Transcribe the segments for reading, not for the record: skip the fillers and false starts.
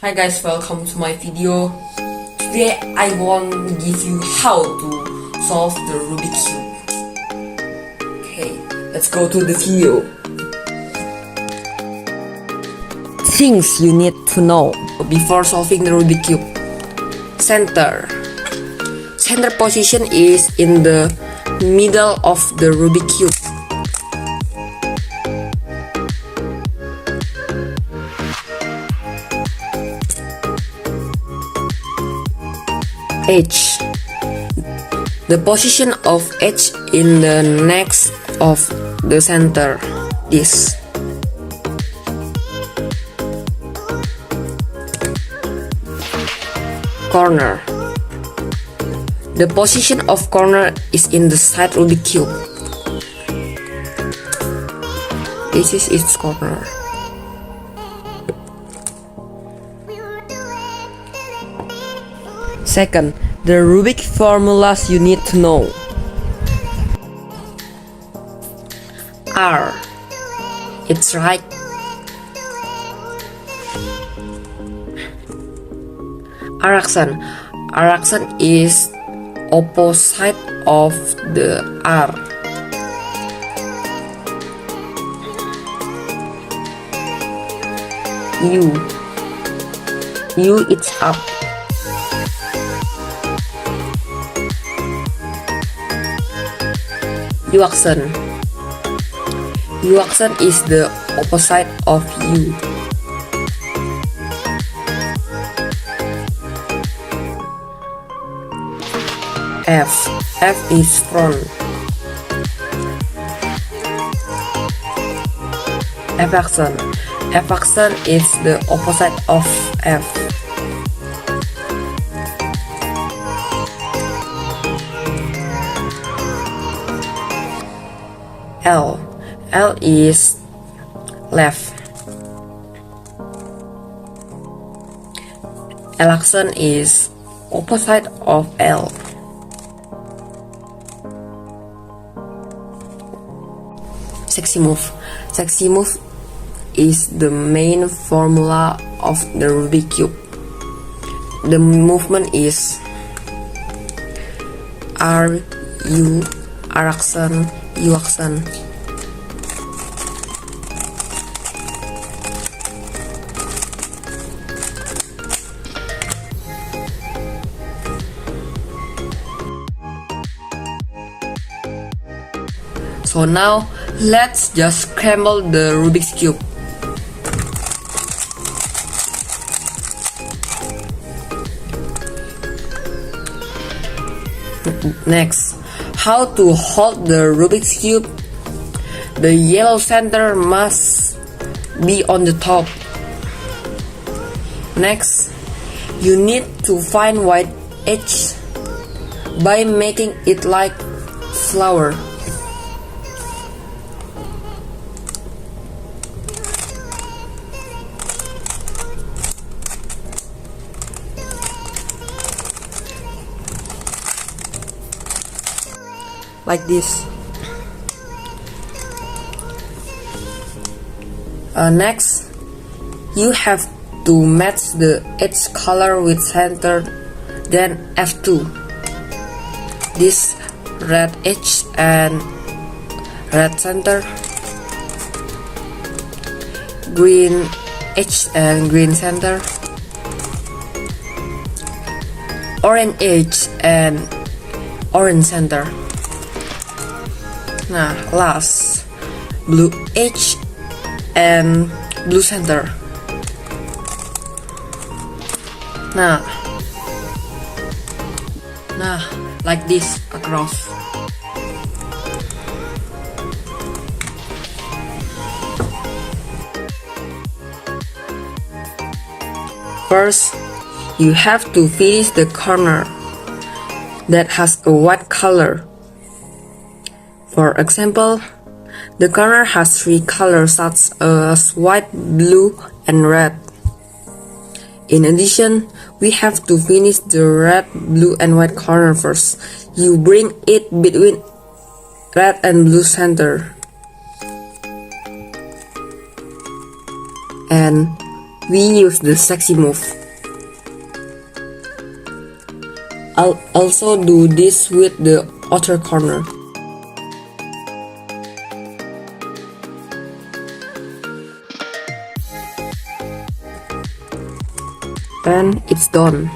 Hi guys, welcome to my video. Today I want to give you how to solve the Rubik Cube. Okay, let's go to the video. Things you need to know before solving the Rubik Cube. Center position is in the middle of the Rubik Cube. Edge. The position of edge in the next of the center is corner. The position of corner is in the side Rubik Cube. This is its corner. Second, the Rubik formulas you need to know. R. It's right. Araction. Araction is opposite of the R. U it's up. U-action. U-action is the opposite of U. F. F is front. F-action. F-action is the opposite of F. L. L is left. L action is opposite of L. Sexy move. Sexy move is the main formula of the Rubik Cube. The movement is R, U, R action, U action. So now let's just scramble the Rubik's Cube. Next, how to hold the Rubik's Cube. The yellow center must be on the top. Next, you need to find white edge by making it like flower. Like this. Next, you have to match the edge color with center, then F2. This red edge and red center, green edge and green center, orange edge and orange center. Nah, last, blue edge and blue center. Nah, like this across. First, you have to finish the corner that has a white color. For example, the corner has three colors such as white, blue, and red. In addition, we have to finish the red, blue, and white corner first. You bring it between red and blue center and we use the sexy move. I'll also do this with the other corner. And it's done.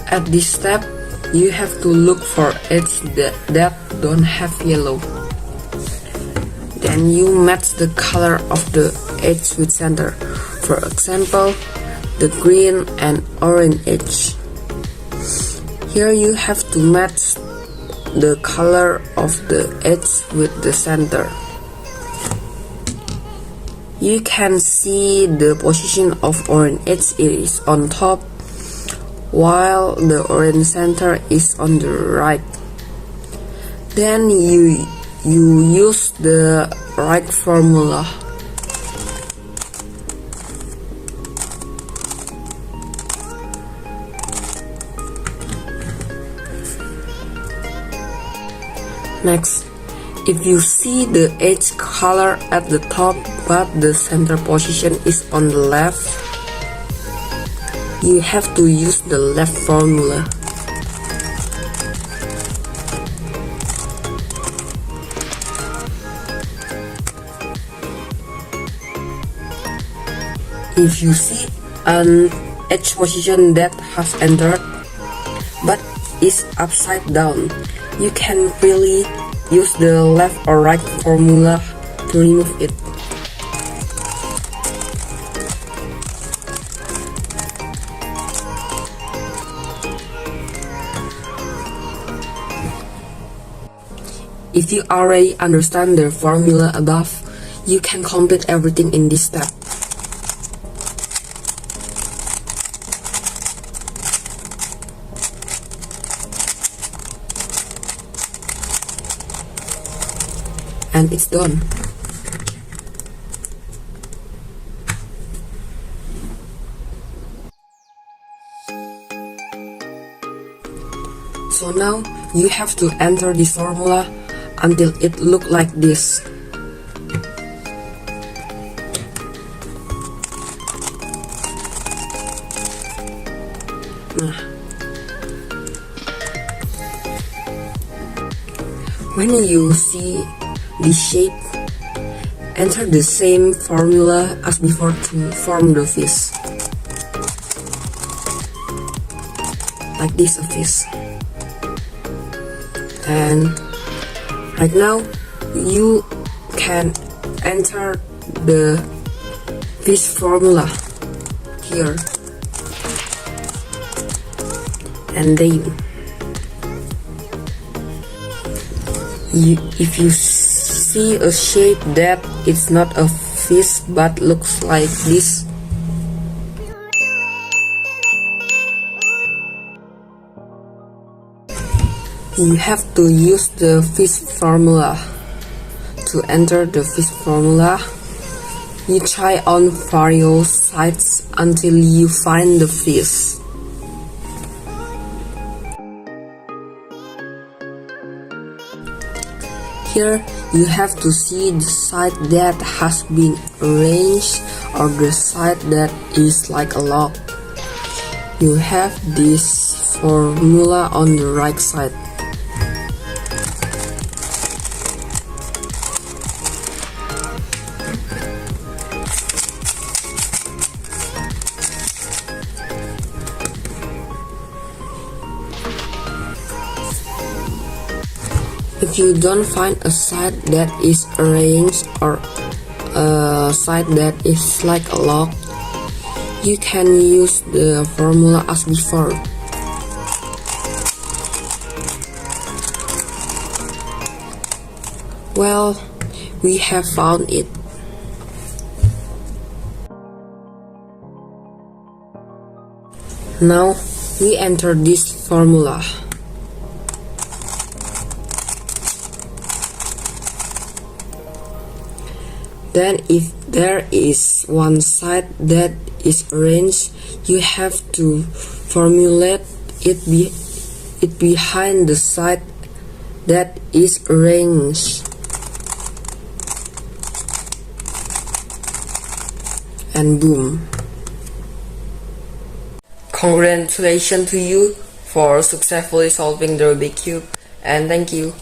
At this step, you have to look for edges that don't have yellow. Then you match the color of the edge with center. For example, the green and orange edge. Here you have to match the color of the edge with the center. You can see the position of orange edge is on top, while the orange center is on the right. Then you use the right formula. Next, if you see the edge color at the top but the center position is on the left, you have to use the left formula. If you see an edge position that has entered but is upside down, you can really use the left or right formula to remove it. If you already understand the formula above, you can complete everything in this step. And it's done. So now you have to enter this formula until it look like this. When you see this shape, enter the same formula as before to form the fish. Like this, a fish. And right now, you can enter the fish formula here. And then, if you see a shape that it's not a fish but looks like this, you have to use the fish formula. To enter the fish formula, you try on various sides until you find the fish. Here, you have to see the side that has been arranged or the side that is like a log. You have this formula on the right side. If you don't find a side that is arranged or a side that is like a log, you can use the formula as before. Well, we have found it. Now we enter this formula. Then if there is one side that is arranged, you have to formulate it it behind the side that is arranged. And boom. Congratulations to you for successfully solving the Rubik Cube, and thank you.